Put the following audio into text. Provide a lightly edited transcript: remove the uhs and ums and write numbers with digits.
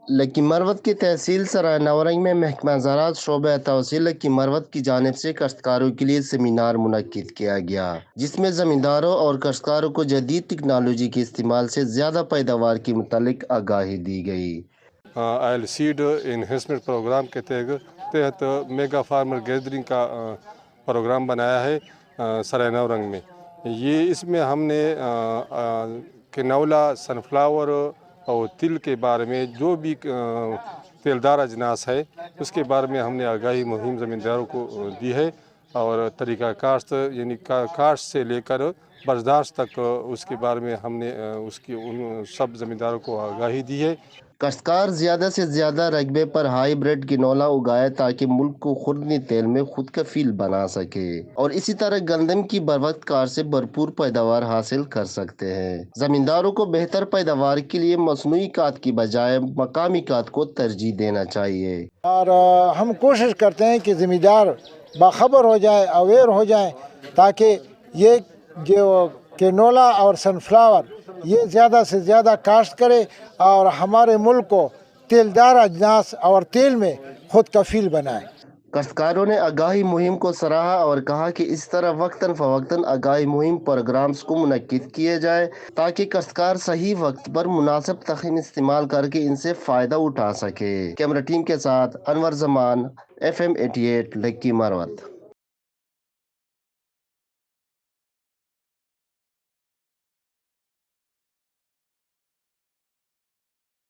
لکی مروت کی تحصیل سرائے نورنگ میں محکمہ زراعت شعبہ توسیع لکی مروت کی جانب سے کاشتکاروں کے لیے سیمینار منعقد کیا گیا، جس میں زمینداروں اور کاشتکاروں کو جدید ٹیکنالوجی کے استعمال سے زیادہ پیداوار کے متعلق آگاہی دی گئی۔ آئل سیڈ انہینسمنٹ پروگرام کے تحت میگا فارمر گیدرنگ کا پروگرام بنایا ہے سرائے نورنگ میں۔ اس میں ہم نے کنولا، سن فلاور اور تل کے بارے میں جو بھی تیلدار اجناس ہے اس کے بارے میں ہم نے آگاہی مہم زمینداروں کو دی ہے، اور طریقہ کاشت یعنی کاشت سے لے کر برداشت تک اس کے بارے میں ہم نے ان سب زمینداروں کو آگاہی دی ہے۔ کاشتکار زیادہ سے زیادہ رقبے پر ہائی بریڈ کنولا اگائے تاکہ ملک کو خوردنی تیل میں خود کفیل بنا سکے، اور اسی طرح گندم کی بروقت کار سے بھرپور پیداوار حاصل کر سکتے ہیں۔ زمینداروں کو بہتر پیداوار کے لیے مصنوعی کھاد کی بجائے مقامی کھاد کو ترجیح دینا چاہیے، اور ہم کوشش کرتے ہیں کہ زمیندار باخبر ہو جائے، اویئر ہو جائیں، تاکہ یہ جو کینولا اور سن فلاور یہ زیادہ سے زیادہ کاشت کرے اور ہمارے ملک کو تیلدار اجناس اور تیل میں خود کفیل بنائے۔ کاشتکاروں نے آگاہی مہم کو سراہا اور کہا کہ اس طرح وقتاً فوقتاً آگاہی مہم پروگرامز کو منعقد کیے جائے تاکہ کاشتکار صحیح وقت پر مناسب تخم استعمال کر کے ان سے فائدہ اٹھا سکے۔ کیمرہ ٹیم کے ساتھ انور زمان، FM 88 لکی مروت۔